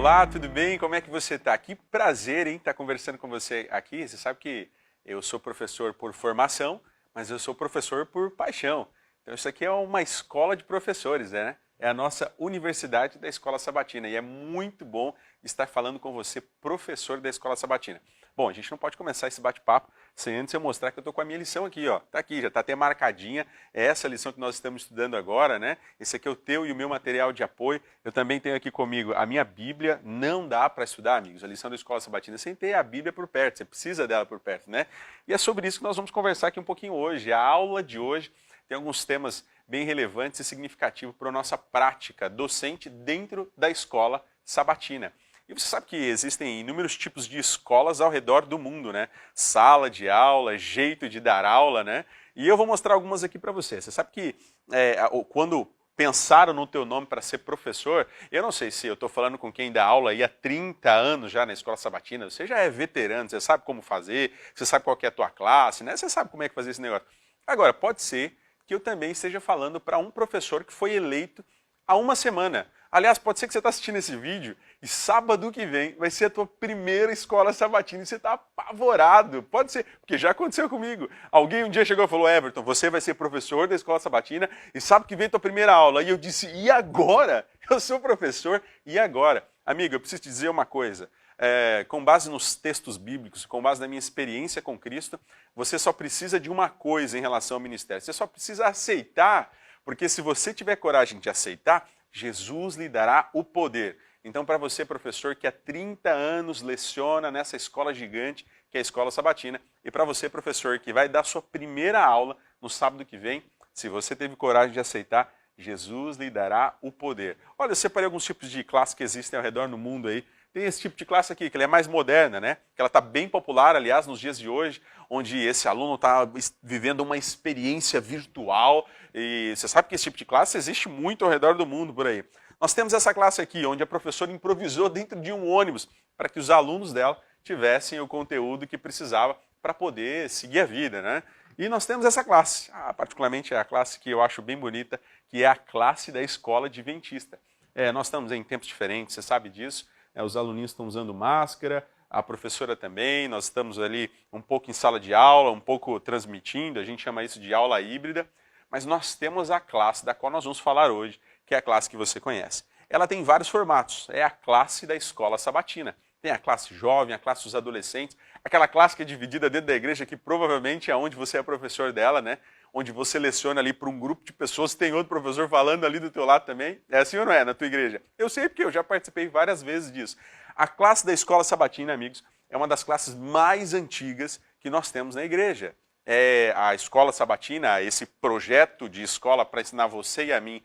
Olá, tudo bem? Como é que você está? Que prazer, hein, estar conversando com você aqui. Você sabe que eu sou professor por formação, mas eu sou professor por paixão. Então isso aqui é uma escola de professores, né? É a nossa Universidade da Escola Sabatina e é muito bom estar falando com você, professor da Escola Sabatina. Bom, a gente não pode começar esse bate-papo sem antes eu mostrar que eu estou com a minha lição aqui, ó. Tá aqui, já está até marcadinha. É essa lição que nós estamos estudando agora, né? Esse aqui é o teu e o meu material de apoio. Eu também tenho aqui comigo a minha Bíblia. Não dá para estudar, amigos, a lição da Escola Sabatina sem ter a Bíblia por perto. Você precisa dela por perto, né? E é sobre isso que nós vamos conversar aqui um pouquinho hoje. A aula de hoje tem alguns temas bem relevantes e significativos para a nossa prática docente dentro da Escola Sabatina. E você sabe que existem inúmeros tipos de escolas ao redor do mundo, né? Sala de aula, jeito de dar aula, né? E eu vou mostrar algumas aqui para você. Você sabe que quando pensaram no teu nome para ser professor, eu não sei se eu estou falando com quem dá aula aí há 30 anos já na Escola Sabatina, você já é veterano, você sabe como fazer, você sabe qual que é a tua classe, né? Você sabe como é que fazer esse negócio. Agora, pode ser que eu também esteja falando para um professor que foi eleito há uma semana. Aliás, pode ser que você está assistindo esse vídeo e sábado que vem vai ser a tua primeira escola sabatina e você está apavorado. Pode ser, porque já aconteceu comigo. Alguém um dia chegou e falou, Everton, você vai ser professor da escola sabatina e sábado que vem a tua primeira aula. E eu disse, e agora? Eu sou professor, e agora? Amigo, eu preciso te dizer uma coisa. Com base nos textos bíblicos, com base na minha experiência com Cristo, você só precisa de uma coisa em relação ao ministério. Você só precisa aceitar, porque se você tiver coragem de aceitar, Jesus lhe dará o poder. Então, para você, professor, que há 30 anos leciona nessa escola gigante, que é a Escola Sabatina, e para você, professor, que vai dar sua primeira aula no sábado que vem, se você teve coragem de aceitar, Jesus lhe dará o poder. Olha, eu separei alguns tipos de classes que existem ao redor do mundo aí. Tem esse tipo de classe aqui, que ela é mais moderna, né? Que ela está bem popular, aliás, nos dias de hoje, onde esse aluno está vivendo uma experiência virtual. E você sabe que esse tipo de classe existe muito ao redor do mundo por aí. Nós temos essa classe aqui, onde a professora improvisou dentro de um ônibus para que os alunos dela tivessem o conteúdo que precisava para poder seguir a vida, né? E nós temos essa classe, particularmente é a classe que eu acho bem bonita, que é a classe da escola adventista. Nós estamos em tempos diferentes, você sabe disso. Os aluninhos estão usando máscara, a professora também, nós estamos ali um pouco em sala de aula, um pouco transmitindo, a gente chama isso de aula híbrida, mas nós temos a classe da qual nós vamos falar hoje, que é a classe que você conhece. Ela tem vários formatos, é a classe da escola sabatina. Tem a classe jovem, a classe dos adolescentes, aquela classe que é dividida dentro da igreja, que provavelmente é onde você é professor dela, né? Onde você leciona ali para um grupo de pessoas, tem outro professor falando ali do teu lado também. É assim ou não é, na tua igreja? Eu sei porque eu já participei várias vezes disso. A classe da escola sabatina, amigos, é uma das classes mais antigas que nós temos na igreja. A escola sabatina, esse projeto de escola para ensinar você e a mim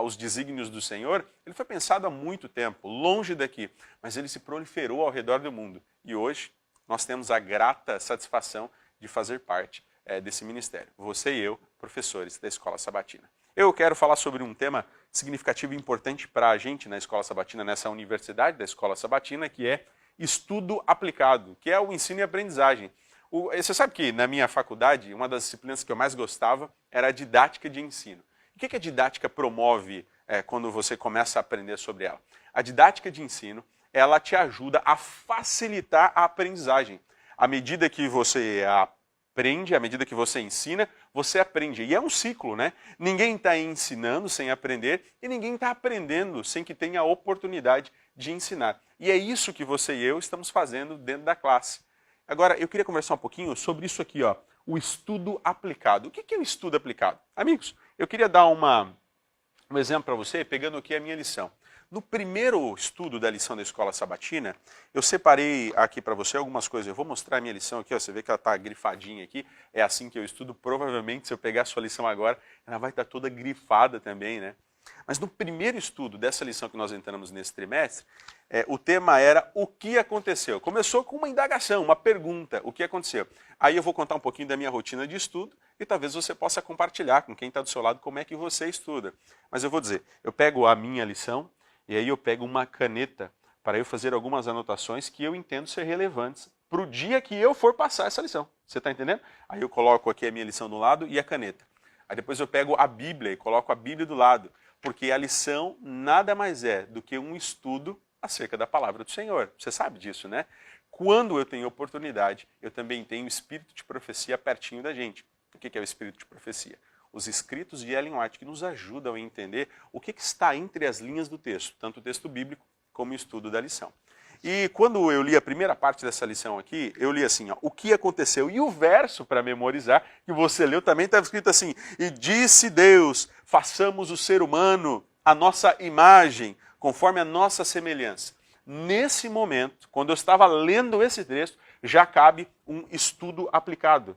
os desígnios do Senhor, ele foi pensado há muito tempo, longe daqui, mas ele se proliferou ao redor do mundo. E hoje nós temos a grata satisfação de fazer parte desse ministério. Você e eu, professores da Escola Sabatina. Eu quero falar sobre um tema significativo e importante para a gente na Escola Sabatina, nessa universidade da Escola Sabatina, que é estudo aplicado, que é o ensino e aprendizagem. Você sabe que na minha faculdade, uma das disciplinas que eu mais gostava era a didática de ensino. O que a didática promove quando você começa a aprender sobre ela? A didática de ensino, ela te ajuda a facilitar a aprendizagem. À medida que você aprende, à medida que você ensina, você aprende. E é um ciclo, né? Ninguém está ensinando sem aprender e ninguém está aprendendo sem que tenha a oportunidade de ensinar. E é isso que você e eu estamos fazendo dentro da classe. Agora, eu queria conversar um pouquinho sobre isso aqui, ó, o estudo aplicado. O que é o estudo aplicado? Amigos, eu queria dar um exemplo para você, pegando aqui a minha lição. No primeiro estudo da lição da Escola Sabatina, eu separei aqui para você algumas coisas. Eu vou mostrar a minha lição aqui, ó, você vê que ela está grifadinha aqui. É assim que eu estudo. Provavelmente, se eu pegar a sua lição agora, ela vai estar toda grifada também, né? Mas no primeiro estudo dessa lição que nós entramos nesse trimestre, o tema era o que aconteceu. Começou com uma indagação, uma pergunta, o que aconteceu. Aí eu vou contar um pouquinho da minha rotina de estudo e talvez você possa compartilhar com quem está do seu lado como é que você estuda. Mas eu vou dizer, eu pego a minha lição e aí eu pego uma caneta para eu fazer algumas anotações que eu entendo ser relevantes para o dia que eu for passar essa lição. Você está entendendo? Aí eu coloco aqui a minha lição do lado e a caneta. Aí depois eu pego a Bíblia e coloco a Bíblia do lado, porque a lição nada mais é do que um estudo acerca da palavra do Senhor. Você sabe disso, né? Quando eu tenho oportunidade, eu também tenho o espírito de profecia pertinho da gente. O que é o espírito de profecia? Os escritos de Ellen White que nos ajudam a entender o que está entre as linhas do texto, tanto o texto bíblico como o estudo da lição. E quando eu li a primeira parte dessa lição aqui, eu li assim, ó, o que aconteceu? E o verso para memorizar, que você leu, também estava escrito assim, e disse Deus, façamos o ser humano a nossa imagem, conforme a nossa semelhança. Nesse momento, quando eu estava lendo esse texto, já cabe um estudo aplicado.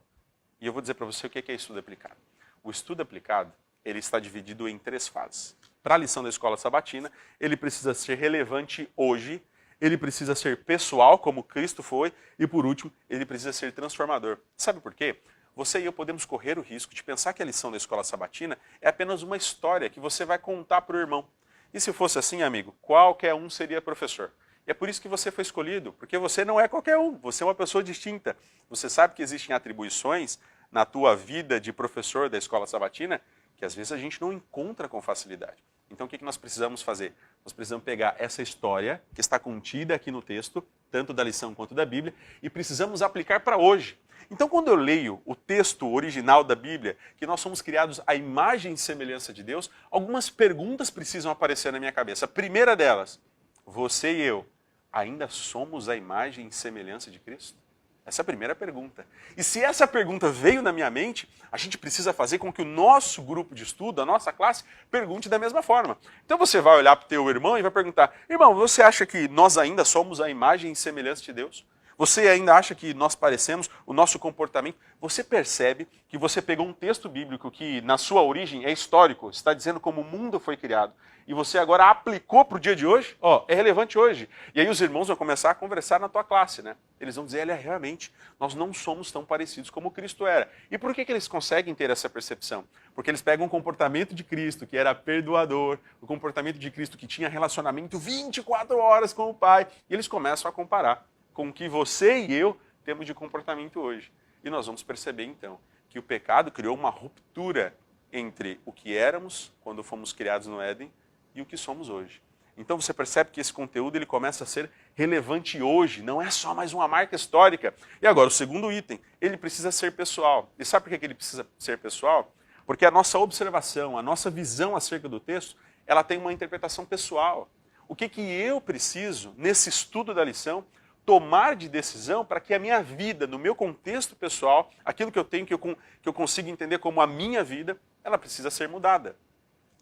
E eu vou dizer para você o que é estudo aplicado. O estudo aplicado, ele está dividido em 3 fases. Para a lição da escola sabatina, ele precisa ser relevante hoje, ele precisa ser pessoal, como Cristo foi, e por último, ele precisa ser transformador. Sabe por quê? Você e eu podemos correr o risco de pensar que a lição da escola sabatina é apenas uma história que você vai contar para o irmão. E se fosse assim, amigo, qualquer um seria professor. E é por isso que você foi escolhido, porque você não é qualquer um, você é uma pessoa distinta. Você sabe que existem atribuições na tua vida de professor da escola sabatina que às vezes a gente não encontra com facilidade. Então o que nós precisamos fazer? Nós precisamos pegar essa história que está contida aqui no texto, tanto da lição quanto da Bíblia, e precisamos aplicar para hoje. Então quando eu leio o texto original da Bíblia, que nós somos criados à imagem e semelhança de Deus, algumas perguntas precisam aparecer na minha cabeça. A primeira delas, você e eu, ainda somos a imagem e semelhança de Cristo? Essa é a primeira pergunta. E se essa pergunta veio na minha mente, a gente precisa fazer com que o nosso grupo de estudo, a nossa classe, pergunte da mesma forma. Então você vai olhar para o teu irmão e vai perguntar, irmão, você acha que nós ainda somos a imagem e semelhança de Deus? Você ainda acha que nós parecemos, o nosso comportamento? Você percebe que você pegou um texto bíblico que, na sua origem, é histórico, está dizendo como o mundo foi criado, e você agora aplicou para o dia de hoje, ó, é relevante hoje. E aí os irmãos vão começar a conversar na tua classe, né? Eles vão dizer, olha, realmente, nós não somos tão parecidos como Cristo era. E por que eles conseguem ter essa percepção? Porque eles pegam o comportamento de Cristo, que era perdoador, o comportamento de Cristo que tinha relacionamento 24 horas com o Pai, e eles começam a comparar com o que você e eu temos de comportamento hoje. E nós vamos perceber, então, que o pecado criou uma ruptura entre o que éramos quando fomos criados no Éden e o que somos hoje. Então você percebe que esse conteúdo ele começa a ser relevante hoje, não é só mais uma marca histórica. E agora, o segundo item, ele precisa ser pessoal. E sabe por que ele precisa ser pessoal? Porque a nossa observação, a nossa visão acerca do texto, ela tem uma interpretação pessoal. O que eu preciso, nesse estudo da lição, tomar de decisão para que a minha vida, no meu contexto pessoal, aquilo que eu tenho, que eu consigo entender como a minha vida, ela precisa ser mudada.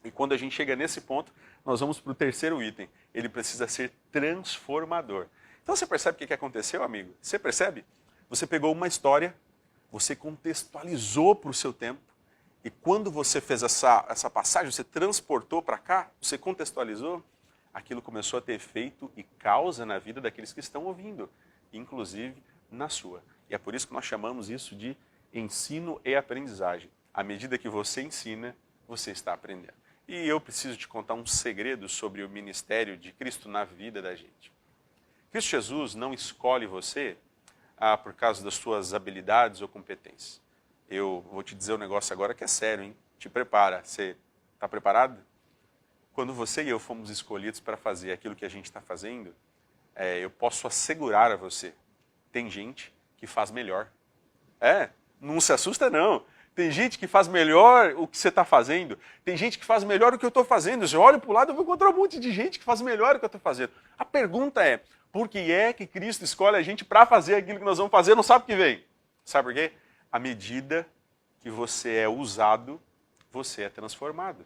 E quando a gente chega nesse ponto, nós vamos para o terceiro item. Ele precisa ser transformador. Então você percebe o que aconteceu, amigo? Você percebe? Você pegou uma história, você contextualizou para o seu tempo, e quando você fez essa passagem, você transportou para cá, você contextualizou, aquilo começou a ter efeito e causa na vida daqueles que estão ouvindo, inclusive na sua. E é por isso que nós chamamos isso de ensino e aprendizagem. À medida que você ensina, você está aprendendo. E eu preciso te contar um segredo sobre o ministério de Cristo na vida da gente. Cristo Jesus não escolhe você por causa das suas habilidades ou competências. Eu vou te dizer um negócio agora que é sério, hein? Te prepara. Você está preparado? Quando você e eu fomos escolhidos para fazer aquilo que a gente está fazendo, eu posso assegurar a você, tem gente que faz melhor. Não se assusta não. Tem gente que faz melhor o que você está fazendo. Tem gente que faz melhor o que eu estou fazendo. Se eu olho para o lado, eu vou encontrar um monte de gente que faz melhor o que eu estou fazendo. A pergunta é, por que é que Cristo escolhe a gente para fazer aquilo que nós vamos fazer? Não sabe o que vem. Sabe por quê? À medida que você é usado, você é transformado.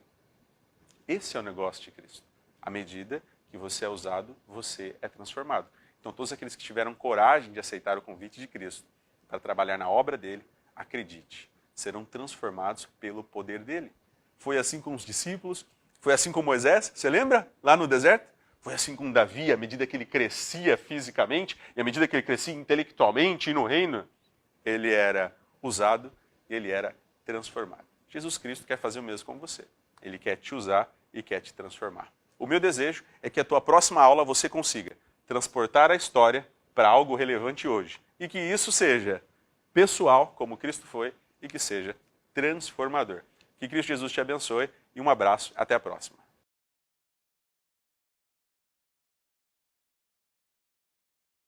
Esse é o negócio de Cristo. À medida que você é usado, você é transformado. Então todos aqueles que tiveram coragem de aceitar o convite de Cristo para trabalhar na obra dele, acredite, serão transformados pelo poder dele. Foi assim com os discípulos, foi assim com Moisés, você lembra? Lá no deserto? Foi assim com Davi, à medida que ele crescia fisicamente, e à medida que ele crescia intelectualmente e no reino, ele era usado e ele era transformado. Jesus Cristo quer fazer o mesmo com você. Ele quer te usar e quer te transformar. O meu desejo é que a tua próxima aula você consiga transportar a história para algo relevante hoje. E que isso seja pessoal, como Cristo foi, e que seja transformador. Que Cristo Jesus te abençoe e um abraço. Até a próxima.